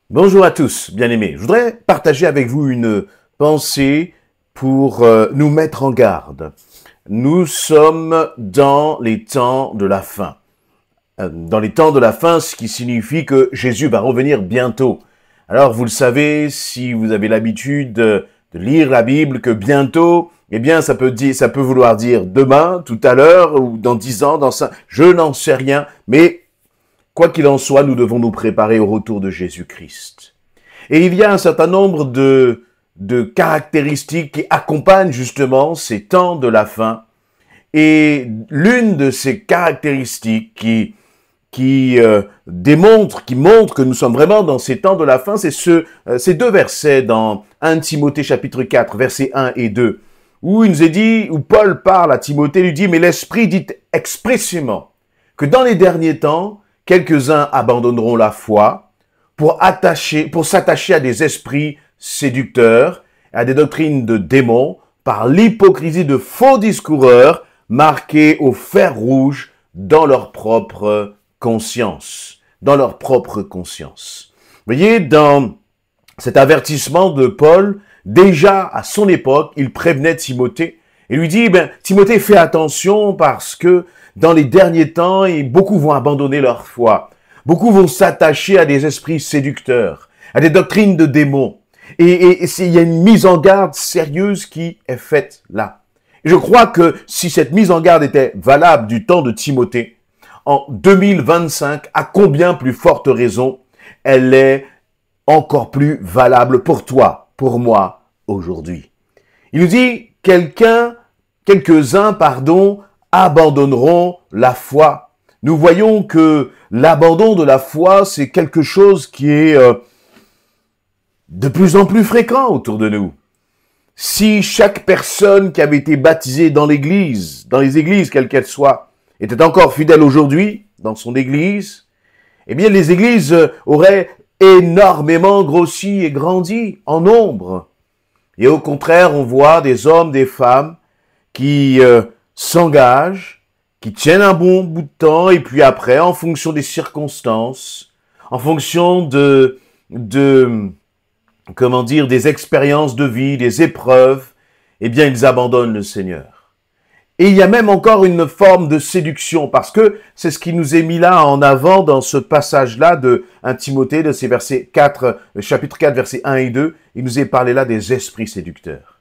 Bonjour à tous, bien-aimés. Je voudrais partager avec vous une pensée pour nous mettre en garde. Nous sommes dans les temps de la fin. Dans les temps de la fin, ce qui signifie que Jésus va revenir bientôt. Alors, vous le savez, si vous avez l'habitude de lire la Bible, que bientôt, eh bien, ça peut vouloir dire demain, tout à l'heure, ou dans 10 ans, dans 5, je n'en sais rien, mais quoi qu'il en soit, nous devons nous préparer au retour de Jésus-Christ. Et il y a un certain nombre de caractéristiques qui accompagnent justement ces temps de la fin. Et l'une de ces caractéristiques qui montre que nous sommes vraiment dans ces temps de la fin, c'est ces deux versets dans 1 Timothée chapitre 4, versets 1 et 2, où il nous est dit, où Paul parle à Timothée, lui dit, mais l'Esprit dit expressément que dans les derniers temps, quelques-uns abandonneront la foi pour s'attacher à des esprits séducteurs, à des doctrines de démons, par l'hypocrisie de faux discoureurs marqués au fer rouge dans leur propre conscience. Dans leur propre conscience. Vous voyez, dans cet avertissement de Paul, déjà à son époque, il prévenait Timothée et lui dit, Timothée, fais attention parce que dans les derniers temps, beaucoup vont abandonner leur foi. Beaucoup vont s'attacher à des esprits séducteurs, à des doctrines de démons. Et il y a une mise en garde sérieuse qui est faite là. Et je crois que si cette mise en garde était valable du temps de Timothée, en 2025, à combien plus forte raison elle est encore plus valable pour toi, pour moi, aujourd'hui. Il nous dit, quelques-uns, abandonneront la foi. Nous voyons que l'abandon de la foi, c'est quelque chose qui est de plus en plus fréquent autour de nous. Si chaque personne qui avait été baptisée dans les églises, quelles qu'elles soient, était encore fidèle aujourd'hui dans son église, eh bien les églises auraient énormément grossi et grandi en nombre. Et au contraire, on voit des hommes, des femmes qui s'engagent, qui tiennent un bon bout de temps, et puis après, en fonction des circonstances, en fonction des expériences de vie, des épreuves, eh bien, ils abandonnent le Seigneur. Et il y a même encore une forme de séduction, parce que c'est ce qui nous est mis là en avant dans ce passage-là de 1 Timothée, de ces versets 4, chapitre 4, versets 1 et 2, il nous est parlé là des esprits séducteurs.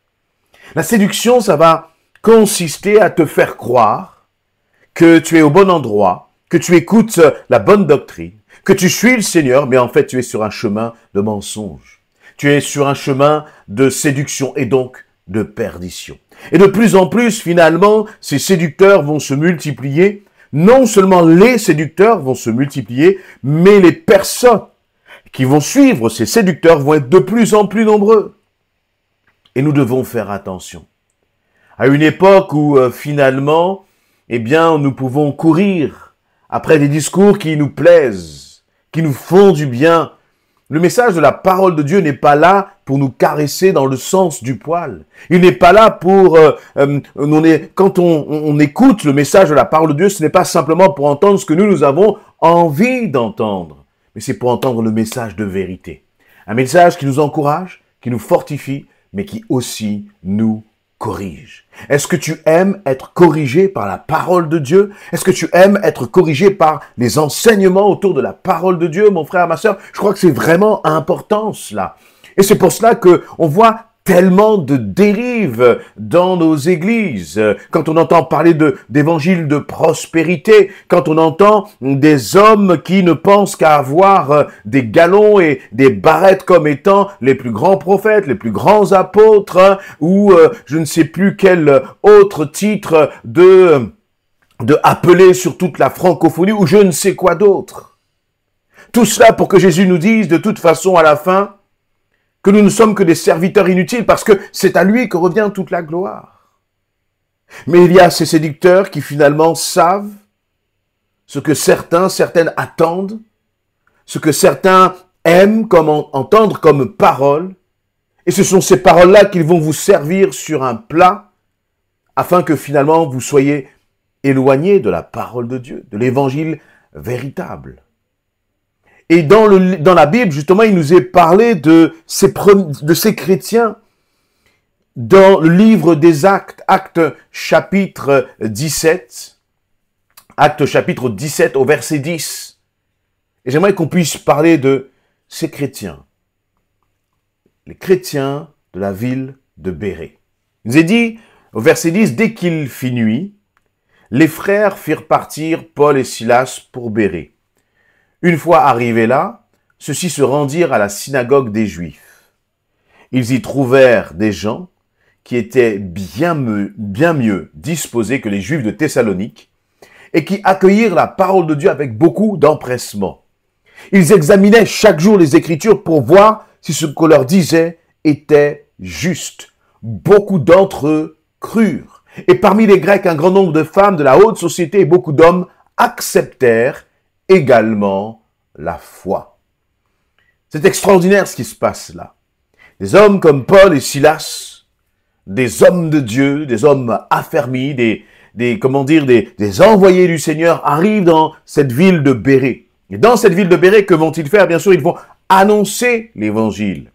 La séduction, ça va consister à te faire croire que tu es au bon endroit, que tu écoutes la bonne doctrine, que tu suis le Seigneur, mais en fait tu es sur un chemin de mensonge. Tu es sur un chemin de séduction et donc de perdition. Et de plus en plus, finalement, ces séducteurs vont se multiplier. Non seulement les séducteurs vont se multiplier, mais les personnes qui vont suivre ces séducteurs vont être de plus en plus nombreux. Et nous devons faire attention. À une époque où, finalement, eh bien, nous pouvons courir après des discours qui nous plaisent, qui nous font du bien. Le message de la parole de Dieu n'est pas là pour nous caresser dans le sens du poil. Il n'est pas là pour... quand on écoute le message de la parole de Dieu, ce n'est pas simplement pour entendre ce que nous avons envie d'entendre, mais c'est pour entendre le message de vérité. Un message qui nous encourage, qui nous fortifie, mais qui aussi nous corrige. Est-ce que tu aimes être corrigé par la parole de Dieu? Est-ce que tu aimes être corrigé par les enseignements autour de la parole de Dieu, mon frère, ma sœur? Je crois que c'est vraiment important, cela. Et c'est pour cela que on voit tellement de dérives dans nos églises. Quand on entend parler d'évangile de prospérité, quand on entend des hommes qui ne pensent qu'à avoir des galons et des barrettes comme étant les plus grands prophètes, les plus grands apôtres, ou je ne sais plus quel autre titre de appeler sur toute la francophonie, ou je ne sais quoi d'autre. Tout cela pour que Jésus nous dise de toute façon à la fin, que nous ne sommes que des serviteurs inutiles parce que c'est à lui que revient toute la gloire. Mais il y a ces séducteurs qui finalement savent ce que certaines attendent, ce que certains aiment entendre comme parole, et ce sont ces paroles-là qu'ils vont vous servir sur un plat afin que finalement vous soyez éloignés de la parole de Dieu, de l'évangile véritable. Et dans la Bible, justement, il nous est parlé de ces chrétiens dans le livre des Actes, Actes chapitre 17, Actes chapitre 17 au verset 10. Et j'aimerais qu'on puisse parler de ces chrétiens, les chrétiens de la ville de Bérée. Il nous est dit, au verset 10, dès qu'il fit nuit, les frères firent partir Paul et Silas pour Bérée. Une fois arrivés là, ceux-ci se rendirent à la synagogue des Juifs. Ils y trouvèrent des gens qui étaient bien mieux disposés que les Juifs de Thessalonique et qui accueillirent la parole de Dieu avec beaucoup d'empressement. Ils examinaient chaque jour les Écritures pour voir si ce qu'on leur disait était juste. Beaucoup d'entre eux crurent. Et parmi les Grecs, un grand nombre de femmes de la haute société et beaucoup d'hommes acceptèrent également la foi. C'est extraordinaire ce qui se passe là. Des hommes comme Paul et Silas, des hommes de Dieu, des hommes affermis, des envoyés du Seigneur arrivent dans cette ville de Bérée. Et dans cette ville de Bérée, que vont-ils faire? Bien sûr, ils vont annoncer l'évangile.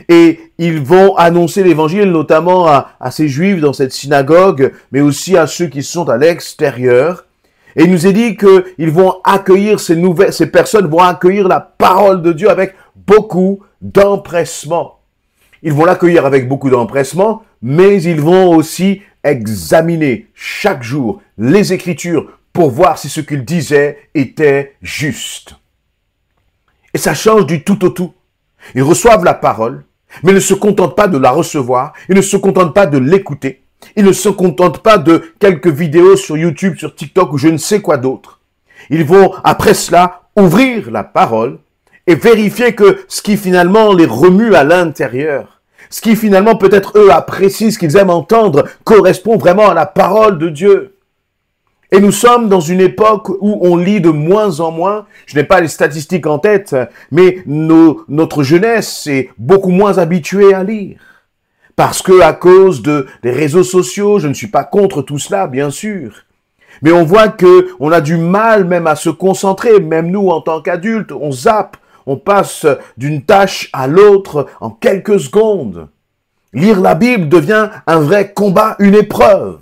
Et ils vont annoncer l'évangile notamment à ces Juifs dans cette synagogue, mais aussi à ceux qui sont à l'extérieur. Et il nous est dit qu'ils vont accueillir ces personnes vont accueillir la parole de Dieu avec beaucoup d'empressement. Ils vont l'accueillir avec beaucoup d'empressement, mais ils vont aussi examiner chaque jour les Écritures pour voir si ce qu'ils disaient était juste. Et ça change du tout au tout. Ils reçoivent la parole, mais ne se contentent pas de la recevoir, ils ne se contentent pas de l'écouter, ils ne se contentent pas de quelques vidéos sur YouTube, sur TikTok ou je ne sais quoi d'autre. Ils vont, après cela, ouvrir la parole et vérifier que ce qui finalement les remue à l'intérieur, ce qui finalement peut-être eux apprécient, ce qu'ils aiment entendre, correspond vraiment à la parole de Dieu. Et nous sommes dans une époque où on lit de moins en moins, je n'ai pas les statistiques en tête, mais notre jeunesse est beaucoup moins habituée à lire. Parce que à cause des réseaux sociaux, je ne suis pas contre tout cela, bien sûr. Mais on voit que on a du mal même à se concentrer, même nous en tant qu'adultes, on zappe, on passe d'une tâche à l'autre en quelques secondes. Lire la Bible devient un vrai combat, une épreuve.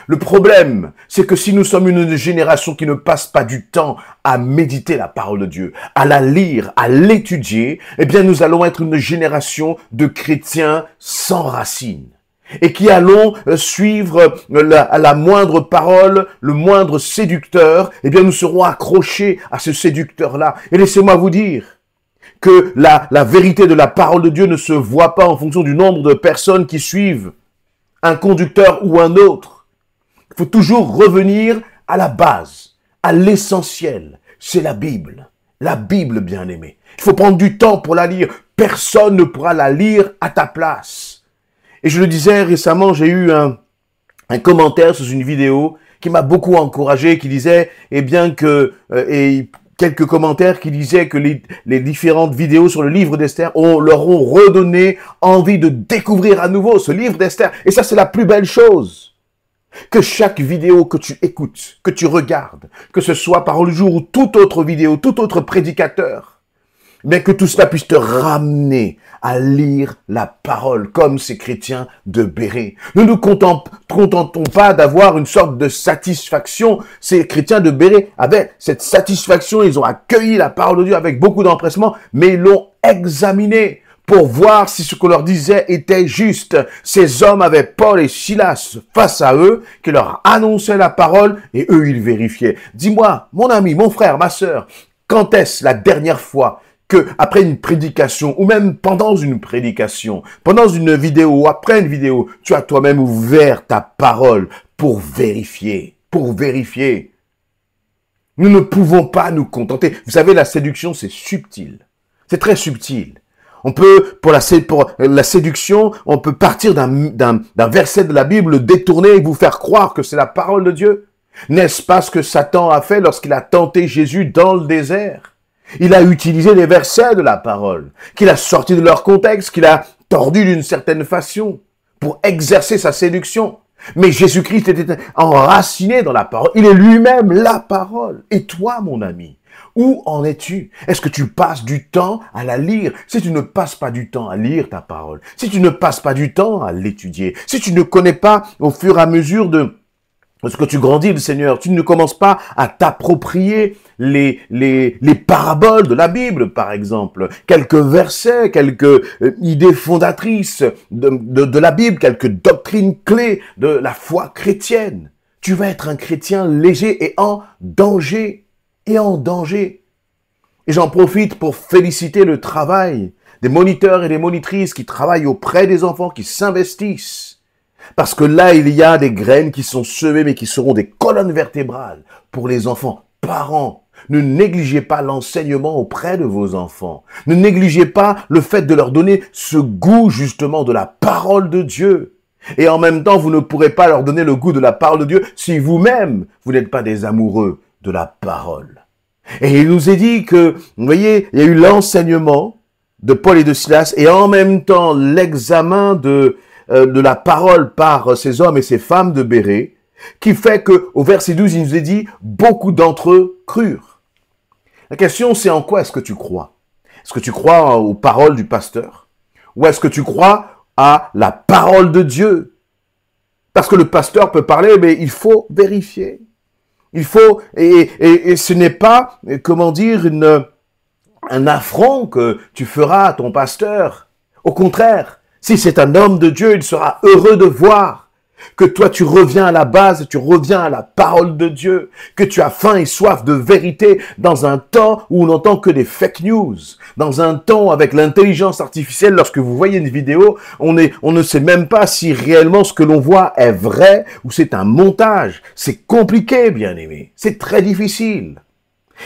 Le problème, c'est que si nous sommes une génération qui ne passe pas du temps à méditer la parole de Dieu, à la lire, à l'étudier, eh bien nous allons être une génération de chrétiens sans racines. Et qui allons suivre la moindre parole, le moindre séducteur, eh bien nous serons accrochés à ce séducteur-là. Et laissez-moi vous dire que la vérité de la parole de Dieu ne se voit pas en fonction du nombre de personnes qui suivent un conducteur ou un autre. Il faut toujours revenir à la base, à l'essentiel. C'est la Bible bien aimée. Il faut prendre du temps pour la lire. Personne ne pourra la lire à ta place. Et je le disais récemment, j'ai eu un commentaire sous une vidéo qui m'a beaucoup encouragé, qui disait, et quelques commentaires qui disaient que les différentes vidéos sur le livre d'Esther leur ont redonné envie de découvrir à nouveau ce livre d'Esther. Et ça, c'est la plus belle chose. Que chaque vidéo que tu écoutes, que tu regardes, que ce soit Parole du jour ou toute autre vidéo, tout autre prédicateur, mais que tout cela puisse te ramener à lire la parole comme ces chrétiens de Bérée. Ne nous contentons pas d'avoir une sorte de satisfaction. Ces chrétiens de Bérée avaient cette satisfaction, ils ont accueilli la parole de Dieu avec beaucoup d'empressement, mais ils l'ont examinée pour voir si ce qu'on leur disait était juste. Ces hommes avaient Paul et Silas face à eux, qui leur annonçaient la parole, et eux, ils vérifiaient. Dis-moi, mon ami, mon frère, ma sœur, quand est-ce la dernière fois que, après une prédication, ou même pendant une prédication, pendant une vidéo, ou après une vidéo, tu as toi-même ouvert ta parole pour vérifier, Nous ne pouvons pas nous contenter. Vous savez, la séduction, c'est subtil. C'est très subtil. On peut, pour la séduction, on peut partir d'un verset de la Bible, le détourner et vous faire croire que c'est la parole de Dieu. N'est-ce pas ce que Satan a fait lorsqu'il a tenté Jésus dans le désert? Il a utilisé les versets de la parole, qu'il a sortis de leur contexte, qu'il a tordu d'une certaine façon pour exercer sa séduction. Mais Jésus-Christ était enraciné dans la parole. Il est lui-même la parole. Et toi, mon ami, Où en es-tu? Est-ce que tu passes du temps à la lire? Si tu ne passes pas du temps à lire ta parole, si tu ne passes pas du temps à l'étudier, si tu ne connais pas au fur et à mesure de ce que tu grandis, le Seigneur, tu ne commences pas à t'approprier les paraboles de la Bible, par exemple, quelques versets, quelques idées fondatrices de la Bible, quelques doctrines clés de la foi chrétienne. Tu vas être un chrétien léger et en danger. Et en danger. Et j'en profite pour féliciter le travail des moniteurs et des monitrices qui travaillent auprès des enfants, qui s'investissent. Parce que là, il y a des graines qui sont semées, mais qui seront des colonnes vertébrales pour les enfants. Parents, ne négligez pas l'enseignement auprès de vos enfants. Ne négligez pas le fait de leur donner ce goût justement de la parole de Dieu. Et en même temps, vous ne pourrez pas leur donner le goût de la parole de Dieu si vous-même, vous n'êtes pas des amoureux de la parole. Et il nous est dit que, vous voyez, il y a eu l'enseignement de Paul et de Silas et en même temps l'examen de la parole par ces hommes et ces femmes de Bérée, qui fait que au verset 12, il nous est dit, beaucoup d'entre eux crurent. La question, c'est en quoi est-ce que tu crois? Est-ce que tu crois aux paroles du pasteur? Ou est-ce que tu crois à la parole de Dieu? Parce que le pasteur peut parler, mais il faut vérifier. Il faut, et ce n'est pas, comment dire, un affront que tu feras à ton pasteur. Au contraire, si c'est un homme de Dieu, il sera heureux de voir que toi tu reviens à la base, tu reviens à la parole de Dieu, que tu as faim et soif de vérité dans un temps où on n'entend que des fake news, dans un temps avec l'intelligence artificielle, lorsque vous voyez une vidéo, on ne sait même pas si réellement ce que l'on voit est vrai ou c'est un montage. C'est compliqué, bien aimé, c'est très difficile.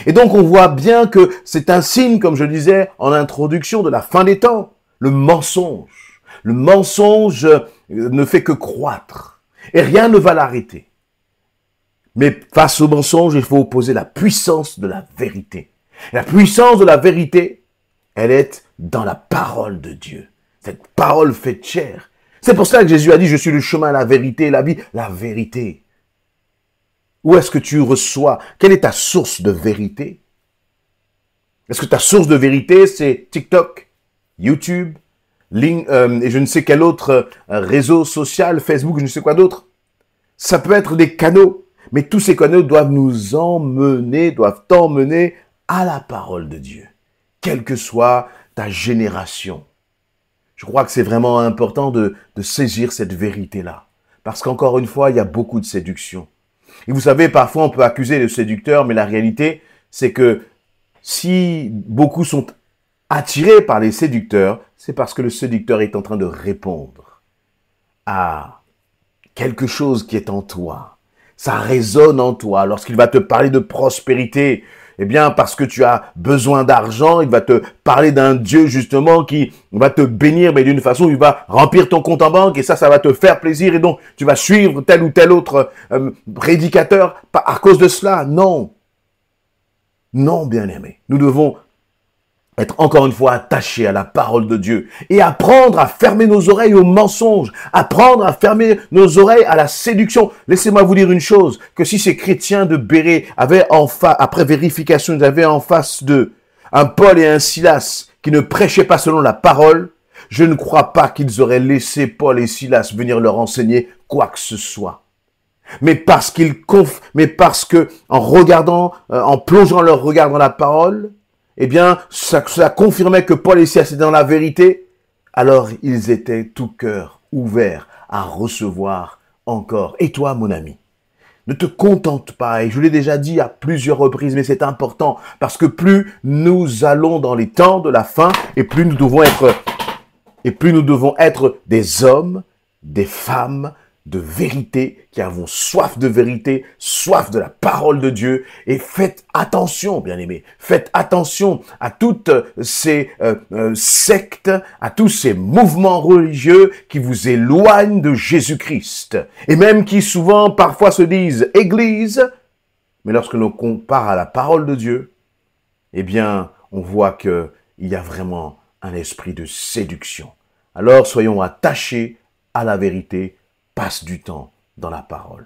Et donc on voit bien que c'est un signe, comme je disais en introduction, de la fin des temps, le mensonge. Le mensonge ne fait que croître et rien ne va l'arrêter. Mais face au mensonge, il faut opposer la puissance de la vérité. Et la puissance de la vérité, elle est dans la parole de Dieu. Cette parole faite chair. C'est pour ça que Jésus a dit, je suis le chemin, la vérité et la vie. La vérité. Où est-ce que tu reçois? Quelle est ta source de vérité? Est-ce que ta source de vérité, c'est TikTok, YouTube, et je ne sais quel autre réseau social, Facebook, je ne sais quoi d'autre? Ça peut être des canaux, mais tous ces canaux doivent nous emmener, doivent t'emmener à la parole de Dieu, quelle que soit ta génération. Je crois que c'est vraiment important de saisir cette vérité-là, parce qu'encore une fois, il y a beaucoup de séduction. Et vous savez, parfois on peut accuser le séducteur, mais la réalité, c'est que si beaucoup sont attirés par les séducteurs, c'est parce que le séducteur est en train de répondre à quelque chose qui est en toi. Ça résonne en toi. Lorsqu'il va te parler de prospérité, eh bien, parce que tu as besoin d'argent, il va te parler d'un Dieu, justement, qui va te bénir, mais d'une façon, il va remplir ton compte en banque, et ça va te faire plaisir, et donc, tu vas suivre tel ou tel autre prédicateur à cause de cela. Non. Non, bien-aimé. Nous devons être encore une fois attachés à la parole de Dieu et apprendre à fermer nos oreilles aux mensonges, apprendre à fermer nos oreilles à la séduction. Laissez-moi vous dire une chose, que si ces chrétiens de Bérée avaient après vérification, ils avaient en face d'eux un Paul et un Silas qui ne prêchaient pas selon la parole, je ne crois pas qu'ils auraient laissé Paul et Silas venir leur enseigner quoi que ce soit. Mais parce que en regardant, en plongeant leur regard dans la parole, eh bien, ça confirmait que Paul et Silas étaient dans la vérité. Alors, ils étaient tout cœur ouverts à recevoir encore. Et toi, mon ami, ne te contente pas, et je l'ai déjà dit à plusieurs reprises, mais c'est important, parce que plus nous allons dans les temps de la fin, et plus nous devons être des hommes, des femmes de vérité, qui avons soif de vérité, soif de la parole de Dieu. Et faites attention, bien-aimés, faites attention à toutes ces sectes, à tous ces mouvements religieux qui vous éloignent de Jésus-Christ. Et même qui souvent, parfois se disent Église, mais lorsque l'on compare à la parole de Dieu, eh bien, on voit qu'il y a vraiment un esprit de séduction. Alors, soyons attachés à la vérité, passe du temps dans la parole.